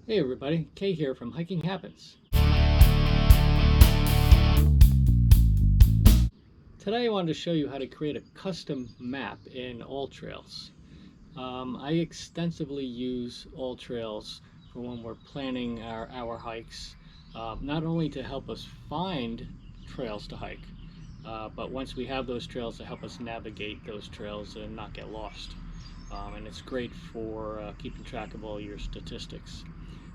Hey everybody, Kay here from Hiking Habits. Today I wanted to show you how to create a custom map in AllTrails. I extensively use AllTrails for when we're planning our hikes, not only to help us find trails to hike, but once we have those trails to help us navigate those trails and not get lost. And it's great for keeping track of all your statistics.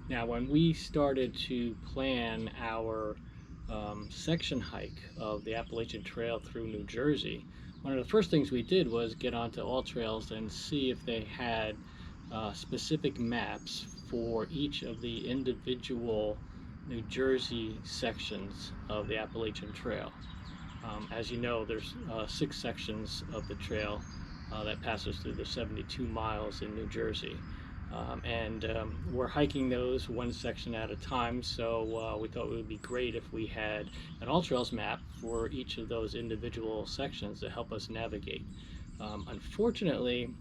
Now, when we started to plan our section hike of the Appalachian Trail through New Jersey, one of the first things we did was get onto AllTrails and see if they had specific maps for each of the individual New Jersey sections of the Appalachian Trail. As you know, there's 6 sections of the trail that passes through the 72 miles in New Jersey. And we're hiking those one section at a time, so we thought it would be great if we had an AllTrails map for each of those individual sections to help us navigate. Unfortunately,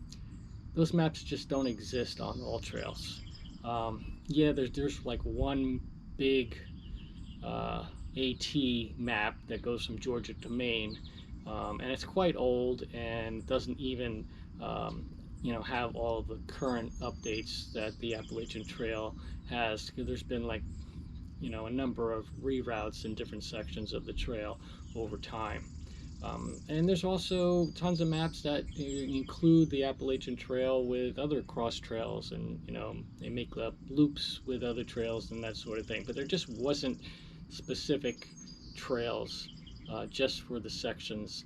those maps just don't exist on AllTrails. Yeah, there's like one big AT map that goes from Georgia to Maine, and it's quite old and doesn't even have all of the current updates that the Appalachian Trail has. There's been like a number of reroutes in different sections of the trail over time. And there's also tons of maps that include the Appalachian Trail with other cross trails, and they make up loops with other trails and that sort of thing. But there just wasn't specific trails just for the sections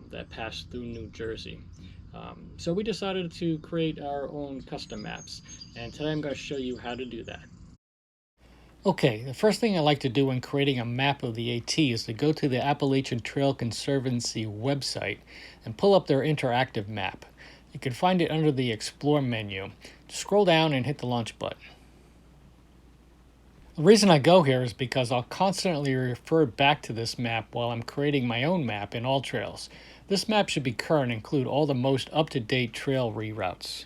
that pass through New Jersey. So we decided to create our own custom maps, and today I'm going to show you how to do that. Okay, the first thing I like to do when creating a map of the AT is to go to the Appalachian Trail Conservancy website and pull up their interactive map. You can find it under the Explore menu. Just scroll down and hit the launch button. The reason I go here is because I'll constantly refer back to this map while I'm creating my own map in AllTrails. This map should be current and include all the most up-to-date trail reroutes.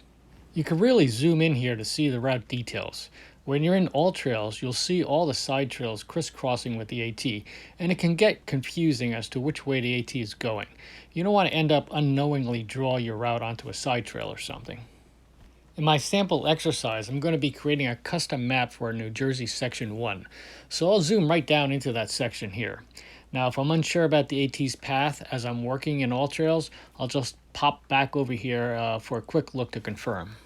You can really zoom in here to see the route details. When you're in AllTrails, you'll see all the side trails crisscrossing with the AT, and it can get confusing as to which way the AT is going. You don't want to end up unknowingly draw your route onto a side trail or something. In my sample exercise, I'm going to be creating a custom map for New Jersey Section 1, so I'll zoom right down into that section here. Now, if I'm unsure about the AT's path as I'm working in AllTrails, I'll just pop back over here for a quick look to confirm.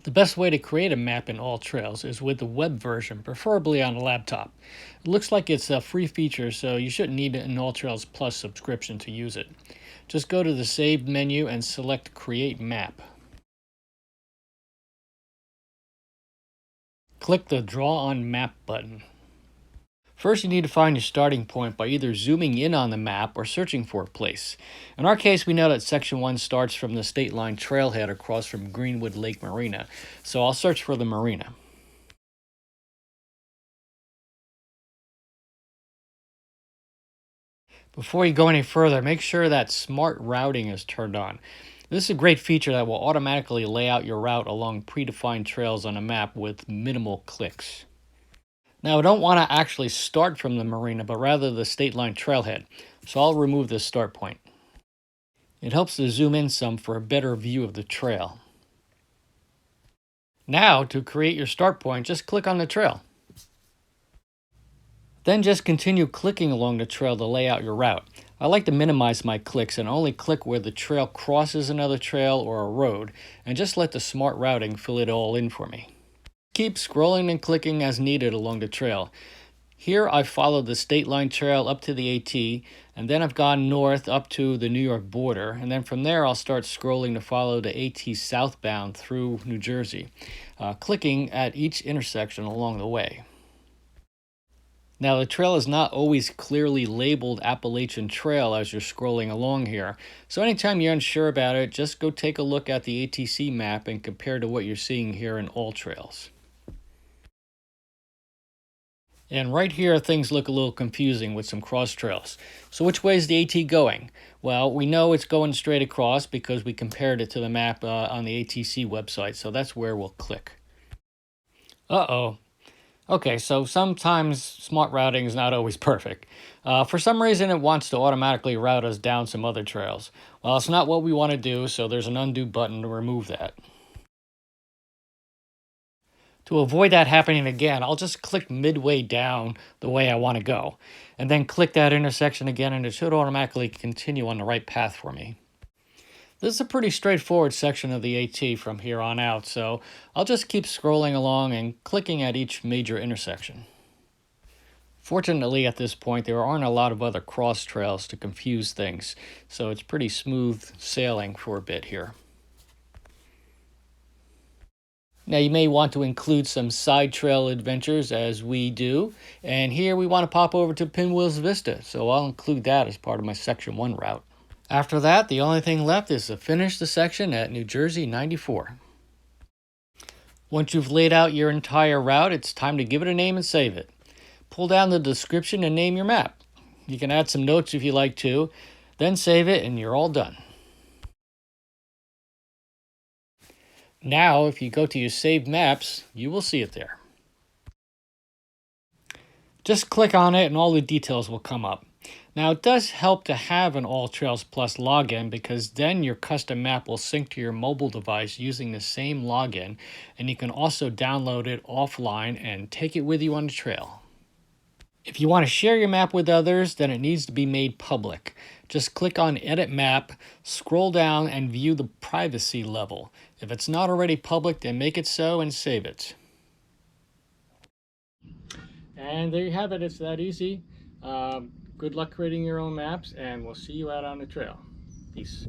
The best way to create a map in AllTrails is with the web version, preferably on a laptop. It looks like it's a free feature, so you shouldn't need an AllTrails Plus subscription to use it. Just go to the Saved menu and select Create Map. Click the Draw on Map button. First, you need to find your starting point by either zooming in on the map or searching for a place. In our case, we know that Section 1 starts from the State Line Trailhead across from Greenwood Lake Marina, so I'll search for the marina. Before you go any further, make sure that Smart Routing is turned on. This is a great feature that will automatically lay out your route along predefined trails on a map with minimal clicks. Now, I don't want to actually start from the marina, but rather the State Line Trailhead, so I'll remove this start point. It helps to zoom in some for a better view of the trail. Now, to create your start point, just click on the trail. Then just continue clicking along the trail to lay out your route. I like to minimize my clicks and only click where the trail crosses another trail or a road, and just let the Smart Routing fill it all in for me. Keep scrolling and clicking as needed along the trail. Here I've followed the State Line Trail up to the AT, and then I've gone north up to the New York border, and then from there I'll start scrolling to follow the AT southbound through New Jersey, clicking at each intersection along the way. Now, the trail is not always clearly labeled Appalachian Trail as you're scrolling along here, so anytime you're unsure about it, just go take a look at the ATC map and compare to what you're seeing here in AllTrails. And right here, things look a little confusing with some cross trails. So which way is the AT going? Well, we know it's going straight across because we compared it to the map on the ATC website. So that's where we'll click. Uh-oh. Okay, so sometimes smart routing is not always perfect. For some reason, it wants to automatically route us down some other trails. Well, it's not what we want to do, so there's an undo button to remove that. To avoid that happening again, I'll just click midway down the way I want to go, and then click that intersection again, and it should automatically continue on the right path for me. This is a pretty straightforward section of the AT from here on out, so I'll just keep scrolling along and clicking at each major intersection. Fortunately, at this point, there aren't a lot of other cross trails to confuse things, so it's pretty smooth sailing for a bit here. Now you may want to include some side trail adventures as we do, and here we want to pop over to Pinwheels Vista, so I'll include that as part of my Section 1 route. After that, the only thing left is to finish the section at New Jersey 94. Once you've laid out your entire route, it's time to give it a name and save it. Pull down the description and name your map. You can add some notes if you like to, then save it and you're all done. Now, if you go to your saved maps, you will see it there. Just click on it and all the details will come up. Now, it does help to have an AllTrails Plus login because then your custom map will sync to your mobile device using the same login, and you can also download it offline and take it with you on the trail. If you want to share your map with others, then it needs to be made public. Just click on Edit Map, scroll down, and view the privacy level. If it's not already public, then make it so and save it. And there you have it. It's that easy. Good luck creating your own maps, and we'll see you out on the trail. Peace.